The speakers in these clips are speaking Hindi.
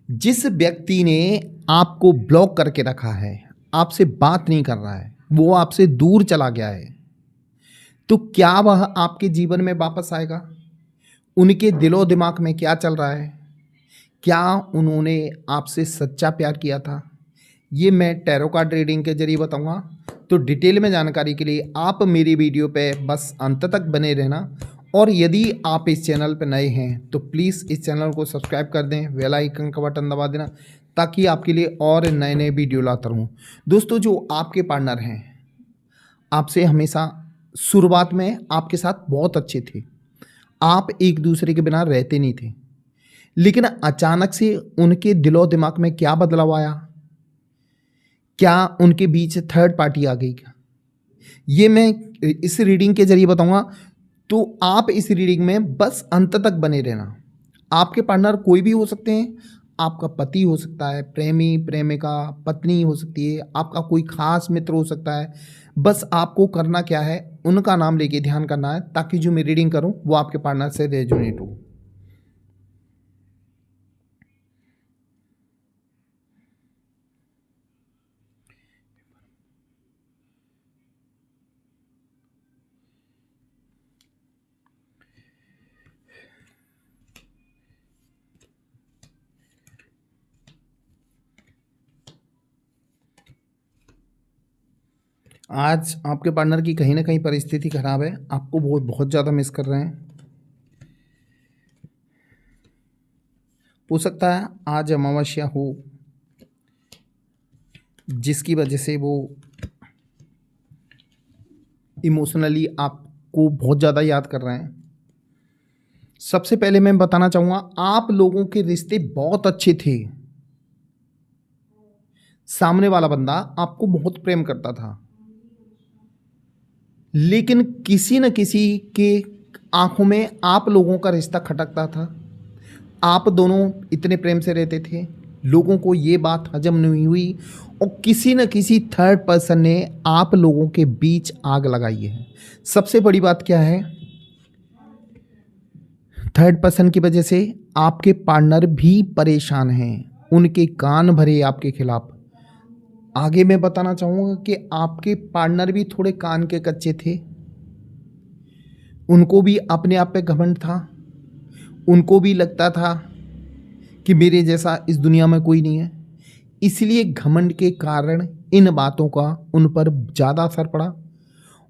जिस व्यक्ति ने आपको ब्लॉक करके रखा है, आपसे बात नहीं कर रहा है, वो आपसे दूर चला गया है, तो क्या वह आपके जीवन में वापस आएगा? उनके दिलो दिमाग में क्या चल रहा है? क्या उन्होंने आपसे सच्चा प्यार किया था? ये मैं टैरो कार्ड रीडिंग के जरिए बताऊंगा। तो डिटेल में जानकारी के लिए आप मेरी वीडियो पे बस अंत तक बने रहना। और यदि आप इस चैनल पर नए हैं तो प्लीज़ इस चैनल को सब्सक्राइब कर दें, बेल आइकन का बटन दबा देना ताकि आपके लिए और नए नए वीडियो लाता रहूँ। दोस्तों, जो आपके पार्टनर हैं आपसे हमेशा शुरुआत में आपके साथ बहुत अच्छे थे, आप एक दूसरे के बिना रहते नहीं थे, लेकिन अचानक से उनके दिलो दिमाग में क्या बदलाव आया? क्या उनके बीच थर्ड पार्टी आ गई क्या? ये मैं इस रीडिंग के जरिए बताऊंगा। तो आप इस रीडिंग में बस अंत तक बने रहना। आपके पार्टनर कोई भी हो सकते हैं, आपका पति हो सकता है, प्रेमी प्रेमिका, पत्नी हो सकती है, आपका कोई खास मित्र हो सकता है। बस आपको करना क्या है, उनका नाम लेके ध्यान करना है ताकि जो मैं रीडिंग करूं वो आपके पार्टनर से रेजोनेट हो। आज आपके पार्टनर की कहीं ना कहीं परिस्थिति खराब है, आपको बहुत बहुत ज़्यादा मिस कर रहे हैं। हो सकता है आज अमावस्या हो जिसकी वजह से वो इमोशनली आपको बहुत ज़्यादा याद कर रहे हैं। सबसे पहले मैं बताना चाहूँगा, आप लोगों के रिश्ते बहुत अच्छे थे। सामने वाला बंदा आपको बहुत प्रेम करता था, लेकिन किसी न किसी के आंखों में आप लोगों का रिश्ता खटकता था। आप दोनों इतने प्रेम से रहते थे, लोगों को ये बात हजम नहीं हुई और किसी न किसी थर्ड पर्सन ने आप लोगों के बीच आग लगाई है। सबसे बड़ी बात क्या है, थर्ड पर्सन की वजह से आपके पार्टनर भी परेशान हैं, उनके कान भरे आपके खिलाफ। आगे मैं बताना चाहूँगा कि आपके पार्टनर भी थोड़े कान के कच्चे थे, उनको भी अपने आप पे घमंड था, उनको भी लगता था कि मेरे जैसा इस दुनिया में कोई नहीं है। इसलिए घमंड के कारण इन बातों का उन पर ज़्यादा असर पड़ा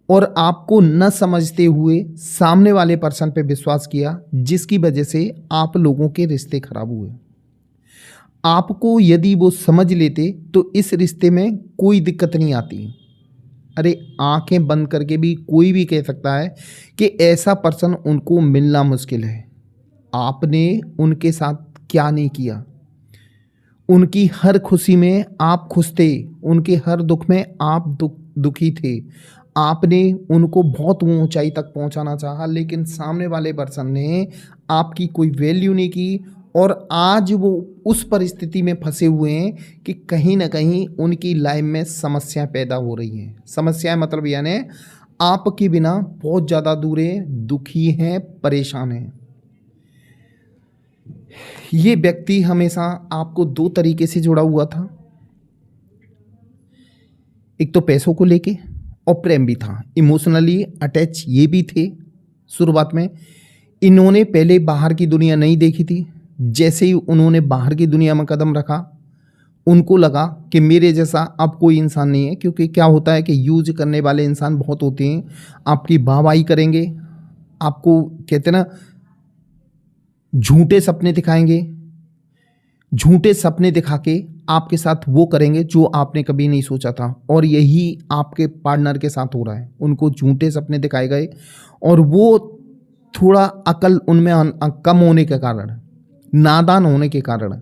और आपको न समझते हुए सामने वाले पर्सन पे विश्वास किया, जिसकी वजह से आप लोगों के रिश्ते खराब हुए। आपको यदि वो समझ लेते तो इस रिश्ते में कोई दिक्कत नहीं आती। अरे आंखें बंद करके भी कोई भी कह सकता है कि ऐसा पर्सन उनको मिलना मुश्किल है। आपने उनके साथ क्या नहीं किया, उनकी हर खुशी में आप खुश थे, उनके हर दुख में आप दुखी थे। आपने उनको बहुत ऊंचाई तक पहुंचाना चाहा, लेकिन सामने वाले पर्सन ने आपकी कोई वैल्यू नहीं की और आज वो उस परिस्थिति में फंसे हुए हैं कि कहीं ना कहीं उनकी लाइफ में समस्याएं पैदा हो रही हैं। समस्याएं मतलब यानी आपके बिना बहुत ज़्यादा दूर हैं, दुखी हैं, परेशान हैं। ये व्यक्ति हमेशा आपको दो तरीके से जुड़ा हुआ था, एक तो पैसों को लेके और प्रेम भी था, इमोशनली अटैच ये भी थे। शुरुआत में इन्होंने पहले बाहर की दुनिया नहीं देखी थी, जैसे ही उन्होंने बाहर की दुनिया में कदम रखा उनको लगा कि मेरे जैसा अब कोई इंसान नहीं है। क्योंकि क्या होता है कि यूज करने वाले इंसान बहुत होते हैं, आपकी वाहवाही करेंगे, आपको कहते ना झूठे सपने दिखाएंगे, झूठे सपने दिखा के आपके साथ वो करेंगे जो आपने कभी नहीं सोचा था। और यही आपके पार्टनर के साथ हो रहा है, उनको झूठे सपने दिखाए गए और वो थोड़ा अकल उनमें कम होने के कारण, नादान होने के कारण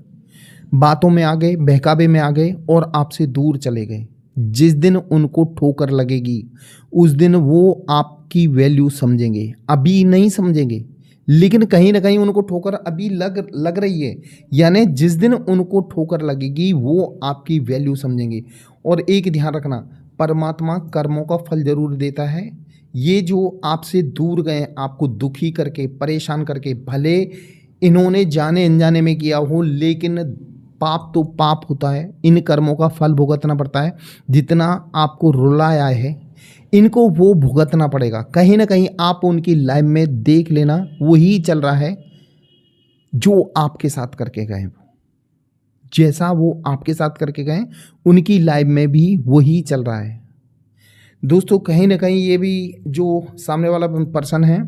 बातों में आ गए, बहकावे में आ गए और आपसे दूर चले गए। जिस दिन उनको ठोकर लगेगी उस दिन वो आपकी वैल्यू समझेंगे, अभी नहीं समझेंगे, लेकिन कहीं ना कहीं उनको ठोकर अभी लग रही है। यानी जिस दिन उनको ठोकर लगेगी वो आपकी वैल्यू समझेंगे। और एक ध्यान रखना, परमात्मा कर्मों का फल जरूर देता है। ये जो आपसे दूर गए, आपको दुखी करके, परेशान करके, भले इन्होंने जाने अनजाने में किया हो, लेकिन पाप तो पाप होता है, इन कर्मों का फल भुगतना पड़ता है। जितना आपको रुलाया है इनको वो भुगतना पड़ेगा। कहीं ना कहीं आप उनकी लाइफ में देख लेना, वही चल रहा है जो आपके साथ करके गए। जैसा वो आपके साथ करके गए उनकी लाइफ में भी वही चल रहा है। दोस्तों कहीं ना कहीं ये भी जो सामने वाला पर्सन है,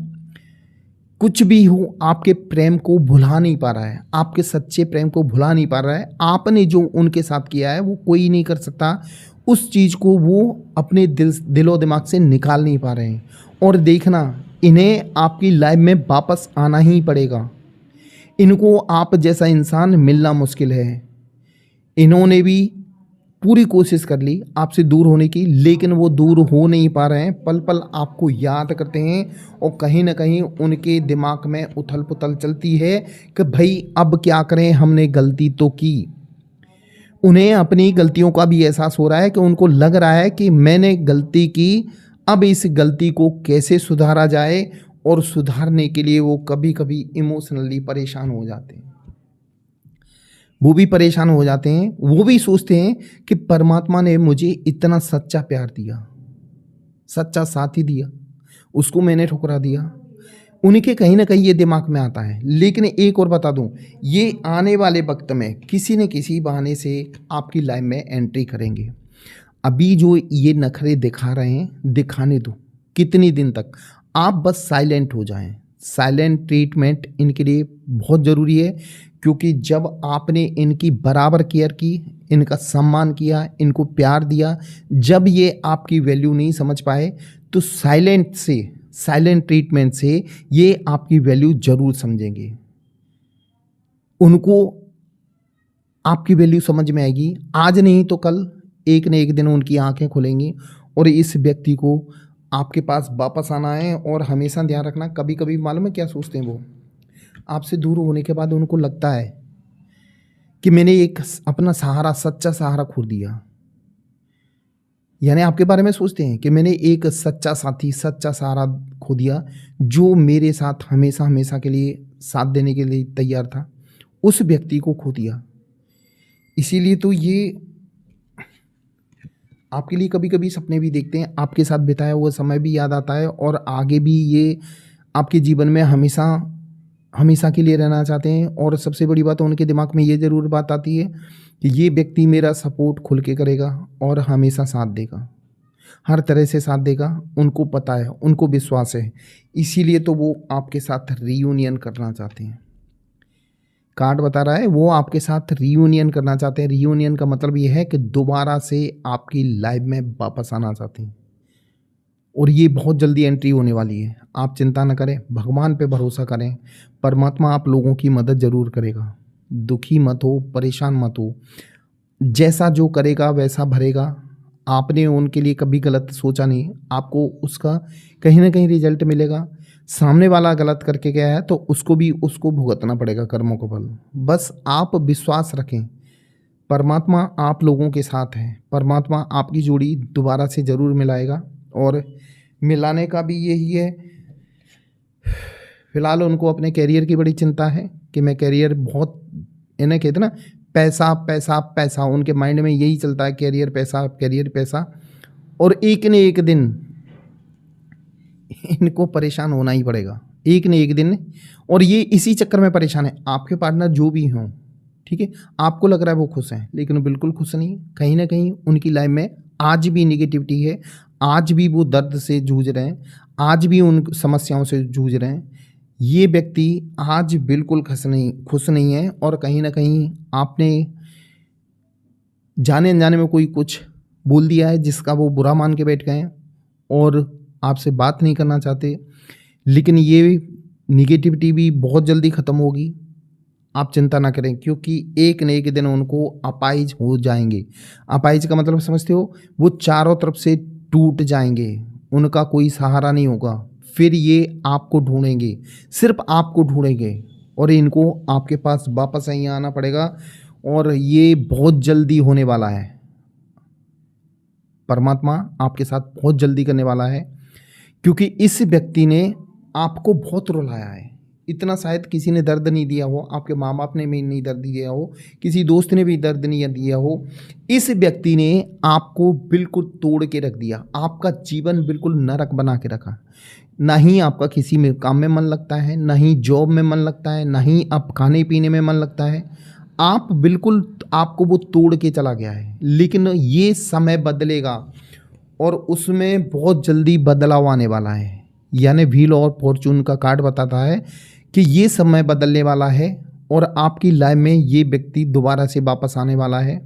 कुछ भी हो आपके प्रेम को भुला नहीं पा रहा है, आपके सच्चे प्रेम को भुला नहीं पा रहा है। आपने जो उनके साथ किया है वो कोई नहीं कर सकता। उस चीज़ को वो अपने दिलो दिमाग से निकाल नहीं पा रहे हैं। और देखना, इन्हें आपकी लाइफ में वापस आना ही पड़ेगा। इनको आप जैसा इंसान मिलना मुश्किल है। इन्होंने भी पूरी कोशिश कर ली आपसे दूर होने की, लेकिन वो दूर हो नहीं पा रहे हैं। पल पल आपको याद करते हैं और कहीं ना कहीं उनके दिमाग में उथल पुथल चलती है कि भाई अब क्या करें, हमने गलती तो की। उन्हें अपनी गलतियों का भी एहसास हो रहा है कि उनको लग रहा है कि मैंने गलती की, अब इस गलती को कैसे सुधारा जाए। और सुधारने के लिए वो कभी कभी इमोशनली परेशान हो जाते हैं। वो भी परेशान हो जाते हैं। वो भी सोचते हैं कि परमात्मा ने मुझे इतना सच्चा प्यार दिया, सच्चा साथी दिया, उसको मैंने ठुकरा दिया। उनके कहीं ना कहीं ये दिमाग में आता है। लेकिन एक और बता दूं, ये आने वाले वक्त में किसी न किसी बहाने से आपकी लाइफ में एंट्री करेंगे। अभी जो ये नखरे दिखा रहे हैं, दिखाने दो। कितनी दिन तक आप बस साइलेंट हो जाएं। साइलेंट ट्रीटमेंट इनके लिए बहुत ज़रूरी है, क्योंकि जब आपने इनकी बराबर केयर की, इनका सम्मान किया, इनको प्यार दिया, जब ये आपकी वैल्यू नहीं समझ पाए, तो साइलेंट ट्रीटमेंट से ये आपकी वैल्यू ज़रूर समझेंगे। उनको आपकी वैल्यू समझ में आएगी। आज नहीं तो कल एक न एक दिन उनकी आंखें खुलेंगी और इस व्यक्ति को आपके पास वापस आना है। और हमेशा ध्यान रखना, कभी कभी मालूम है क्या सोचते हैं वो, आपसे दूर होने के बाद उनको लगता है कि मैंने एक अपना सहारा, सच्चा सहारा खो दिया। यानी आपके बारे में सोचते हैं कि मैंने एक सच्चा साथी, सच्चा सहारा खो दिया, जो मेरे साथ हमेशा हमेशा के लिए साथ देने के लिए तैयार था। उस व्यक्ति को खो दिया। इसीलिए तो ये आपके लिए कभी कभी सपने भी देखते हैं, आपके साथ बिताया हुआ समय भी याद आता है, और आगे भी ये आपके जीवन में हमेशा हमेशा के लिए रहना चाहते हैं। और सबसे बड़ी बात, उनके दिमाग में ये ज़रूर बात आती है कि ये व्यक्ति मेरा सपोर्ट खुल के करेगा और हमेशा साथ देगा, हर तरह से साथ देगा। उनको पता है, उनको विश्वास है। इसीलिए तो वो आपके साथ रीयूनियन करना चाहते हैं। कार्ड बता रहा है वो आपके साथ रीयूनियन करना चाहते हैं। रीयूनियन का मतलब ये है कि दोबारा से आपकी लाइफ में वापस आना चाहते हैं, और ये बहुत जल्दी एंट्री होने वाली है। आप चिंता न करें, भगवान पे भरोसा करें। परमात्मा आप लोगों की मदद ज़रूर करेगा। दुखी मत हो, परेशान मत हो। जैसा जो करेगा वैसा भरेगा। आपने उनके लिए कभी गलत सोचा नहीं, आपको उसका कहीं ना कहीं रिजल्ट मिलेगा। सामने वाला गलत करके गया है तो उसको भुगतना पड़ेगा कर्मों को फल। बस आप विश्वास रखें, परमात्मा आप लोगों के साथ है। परमात्मा आपकी जोड़ी दोबारा से ज़रूर मिलाएगा, और मिलाने का भी यही है। फिलहाल उनको अपने कैरियर की बड़ी चिंता है कि मैं कैरियर बहुत, इन्हें कहते ना पैसा पैसा पैसा, उनके माइंड में यही चलता है, कैरियर पैसा, कैरियर पैसा। और एक न एक दिन इनको परेशान होना ही पड़ेगा, एक न एक दिन। और ये इसी चक्कर में परेशान है। आपके पार्टनर जो भी हों, ठीक है, आपको लग रहा है वो खुश हैं, लेकिन वो बिल्कुल खुश नहीं। कहीं ना कहीं उनकी लाइफ में आज भी निगेटिविटी है, आज भी वो दर्द से जूझ रहे हैं, आज भी उन समस्याओं से जूझ रहे हैं। ये व्यक्ति आज बिल्कुल खुश नहीं है, और कहीं ना कहीं आपने जाने अनजाने में कोई कुछ बोल दिया है जिसका वो बुरा मान के बैठ गए हैं और आपसे बात नहीं करना चाहते। लेकिन ये निगेटिविटी भी बहुत जल्दी ख़त्म होगी, आप चिंता ना करें, क्योंकि एक न एक दिन उनको अपाहिज हो जाएंगे। अपाहिज का मतलब समझते हो, वो चारों तरफ से टूट जाएंगे, उनका कोई सहारा नहीं होगा। फिर ये आपको ढूंढेंगे, सिर्फ आपको ढूंढेंगे, और इनको आपके पास वापस यहीं आना पड़ेगा। और ये बहुत जल्दी होने वाला है। परमात्मा आपके साथ बहुत जल्दी करने वाला है, क्योंकि इस व्यक्ति ने आपको बहुत रुलाया है। इतना शायद किसी ने दर्द नहीं दिया हो, आपके माँ बाप ने भी नहीं दर्द दिया हो, किसी दोस्त ने भी दर्द नहीं दिया हो। इस व्यक्ति ने आपको बिल्कुल तोड़ के रख दिया, आपका जीवन बिल्कुल नरक बना के रखा। ना ही आपका किसी में काम में मन लगता है, ना ही जॉब में मन लगता है, ना ही आप खाने पीने में मन लगता है। आप बिल्कुल, आपको वो तोड़ के चला गया है। लेकिन ये समय बदलेगा और उसमें बहुत जल्दी बदलाव आने वाला है। यानी व्हील और फॉर्चून का कार्ड बताता है कि ये समय बदलने वाला है और आपकी लाइफ में ये व्यक्ति दोबारा से वापस आने वाला है।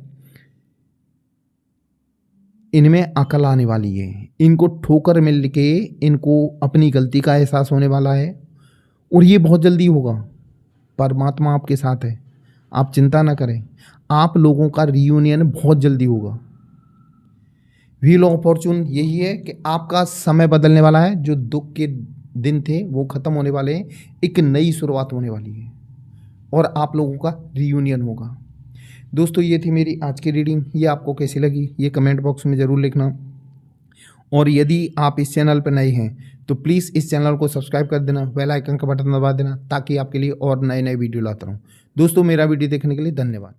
इनमें अकल आने वाली है, इनको ठोकर मिल के इनको अपनी गलती का एहसास होने वाला है और ये बहुत जल्दी होगा। परमात्मा आपके साथ है, आप चिंता ना करें, आप लोगों का रियूनियन बहुत जल्दी होगा। व्हील ऑफ फॉर्चून यही है कि आपका समय बदलने वाला है, जो दुख के दिन थे वो ख़त्म होने वाले हैं, एक नई शुरुआत होने वाली है और आप लोगों का रियूनियन होगा। दोस्तों, ये थी मेरी आज की रीडिंग। ये आपको कैसी लगी ये कमेंट बॉक्स में ज़रूर लिखना। और यदि आप इस चैनल पर नए हैं तो प्लीज़ इस चैनल को सब्सक्राइब कर देना, बेल आइकन का बटन दबा देना, ताकि आपके लिए और नए नए वीडियो लाता रहूँ। दोस्तों, मेरा वीडियो देखने के लिए धन्यवाद।